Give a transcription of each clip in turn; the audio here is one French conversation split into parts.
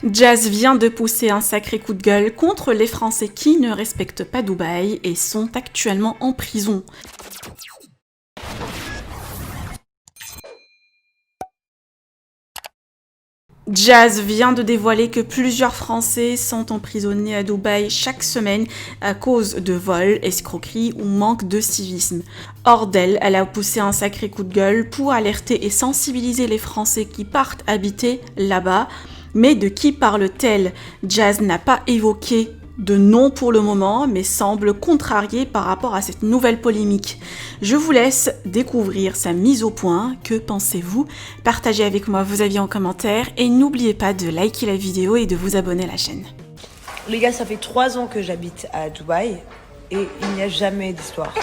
Jazz vient de pousser un sacré coup de gueule contre les Français qui ne respectent pas Dubaï et sont actuellement en prison. Jazz vient de dévoiler que plusieurs Français sont emprisonnés à Dubaï chaque semaine à cause de vols, escroqueries ou manque de civisme. Hors d'elle, elle a poussé un sacré coup de gueule pour alerter et sensibiliser les Français qui partent habiter là-bas. Mais de qui parle-t-elle? Jazz n'a pas évoqué de nom pour le moment, mais semble contrariée par rapport à cette nouvelle polémique. Je vous laisse découvrir sa mise au point. Que pensez-vous? Partagez avec moi vos avis en commentaire et n'oubliez pas de liker la vidéo et de vous abonner à la chaîne. Les gars, ça fait 3 ans que j'habite à Dubaï et il n'y a jamais d'histoire.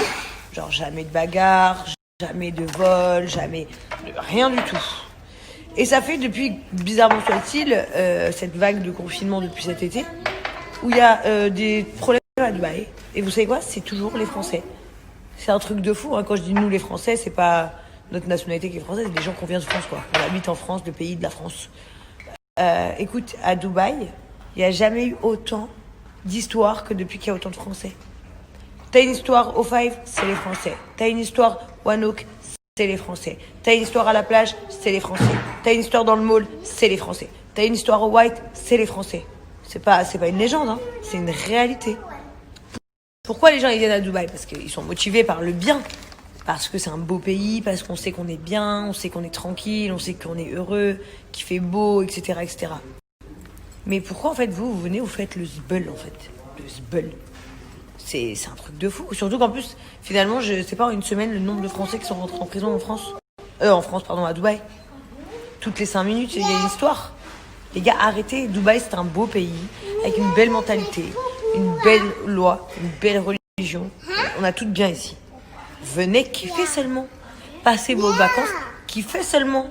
Genre jamais de bagarre, jamais de vol, jamais de rien du tout. Et ça fait depuis, bizarrement soit-il, cette vague de confinement depuis cet été, où il y a des problèmes à Dubaï. Et vous savez quoi? C'est toujours les Français. C'est un truc de fou. Hein. Quand je dis nous les Français, c'est pas notre nationalité qui est française, c'est des gens qu'on vient de France, quoi. On habite en France, le pays de la France. Écoute, à Dubaï, il n'y a jamais eu autant d'histoires que depuis qu'il y a autant de Français. T'as une histoire au Five, c'est les Français. T'as une histoire One Oak, c'est les Français. T'as une histoire à la plage, c'est les Français. T'as une histoire dans le mall, c'est les Français. T'as une histoire au White, c'est les Français. C'est pas une légende, hein. C'est une réalité. Pourquoi les gens ils viennent à Dubaï? Parce qu'ils sont motivés par le bien. Parce que c'est un beau pays, parce qu'on sait qu'on est bien, on sait qu'on est tranquille, on sait qu'on est heureux, qu'il fait beau, etc., etc. Mais pourquoi en fait vous venez, vous faites le zbeul en fait? Le zbeul. C'est un truc de fou. Surtout qu'en plus, finalement, je sais pas, en une semaine, le nombre de Français qui sont rentrés en prison en France. À Dubaï. Toutes les 5 minutes, il y a une histoire. Les gars, arrêtez. Dubaï, c'est un beau pays, avec une belle mentalité, une belle loi, une belle religion. On a tout de bien ici. Venez kiffer seulement. Passez vos vacances, kiffez seulement.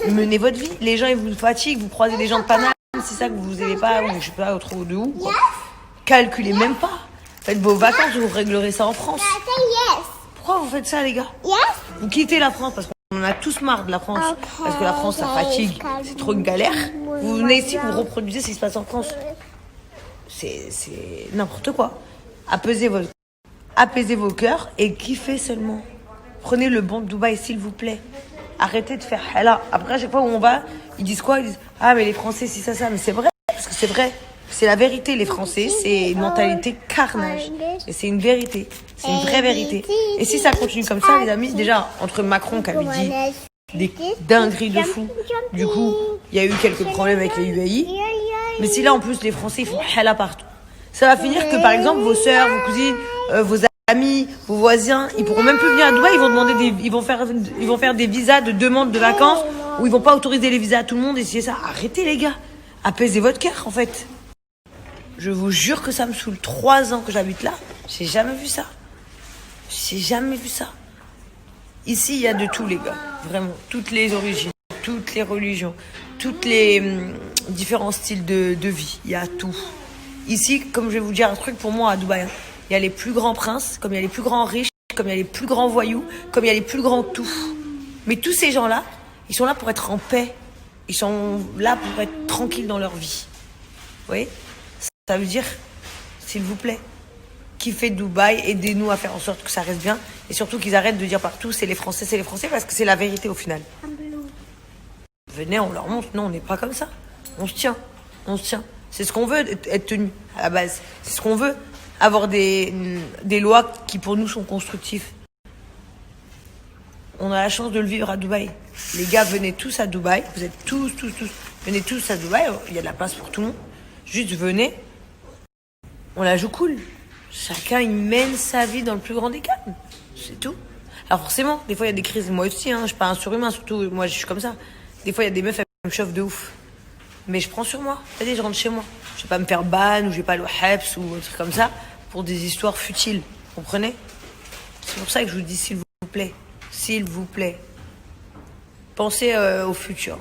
Menez votre vie. Les gens, ils vous fatiguent, vous croisez des gens de Paname, c'est ça que vous aimez pas, ou je sais pas, trop de où, quoi. Calculez même pas. Faites vos vacances, vous réglerez ça en France. Pourquoi vous faites ça, les gars? Vous quittez la France parce qu'on en a tous marre de la France. Parce que la France, ça fatigue. C'est trop une galère. Vous venez ici, vous reproduisez ce qui se passe en France. C'est n'importe quoi. Apaisez vos cœurs et kiffez seulement. Prenez le bon de Dubaï, s'il vous plaît. Arrêtez de faire là. Après, à chaque fois où on va, ils disent quoi? Ils disent ah, mais les Français, si ça. Mais c'est vrai. Parce que c'est vrai. C'est la vérité, les Français, c'est une mentalité carnage. Et c'est une vérité. C'est une vraie vérité. Et si ça continue comme ça, les amis, déjà, entre Macron qui avait dit des dingueries de fou, du coup, il y a eu quelques problèmes avec les UAI. Mais si là, en plus, les Français, ils font hala partout. Ça va finir que, par exemple, vos sœurs, vos cousines, vos amis, vos voisins, ils pourront même plus venir à Dubaï, ils vont faire des visas de demande de vacances, où ils vont pas autoriser les visas à tout le monde, et c'est ça. Arrêtez, les gars. Apaisez votre cœur, en fait. Je vous jure que ça me saoule. 3 ans que j'habite là, j'ai jamais vu ça. J'ai jamais vu ça. Ici, il y a de tout, les gars. Vraiment, toutes les origines, toutes les religions, toutes les différents styles de vie. Il y a tout. Ici, comme je vais vous dire un truc pour moi à Dubaï, il y a les plus grands princes, comme il y a les plus grands riches, comme il y a les plus grands voyous, comme il y a les plus grands tout. Mais tous ces gens-là, ils sont là pour être en paix. Ils sont là pour être tranquilles dans leur vie. Vous voyez? Ça veut dire, s'il vous plaît, kiffez Dubaï, aidez-nous à faire en sorte que ça reste bien. Et surtout qu'ils arrêtent de dire partout, c'est les Français, parce que c'est la vérité au final. Venez, on leur montre, non, on n'est pas comme ça. On se tient. C'est ce qu'on veut, être tenu à la base. C'est ce qu'on veut, avoir des lois qui pour nous sont constructives. On a la chance de le vivre à Dubaï. Les gars, venez tous à Dubaï. Vous êtes tous. Venez tous à Dubaï, il y a de la place pour tout le monde. Juste venez, on la joue cool. Chacun, il mène sa vie dans le plus grand des calmes. C'est tout. Alors forcément, des fois, il y a des crises. Moi aussi, hein, je suis pas un surhumain, surtout, moi, je suis comme ça. Des fois, il y a des meufs, elles me chauffent de ouf. Mais je prends sur moi. Regardez, je rentre chez moi. Je vais pas me faire ban, ou je vais pas aller au Heps, ou un truc comme ça, pour des histoires futiles. Vous comprenez? C'est pour ça que je vous dis, s'il vous plaît, pensez au futur.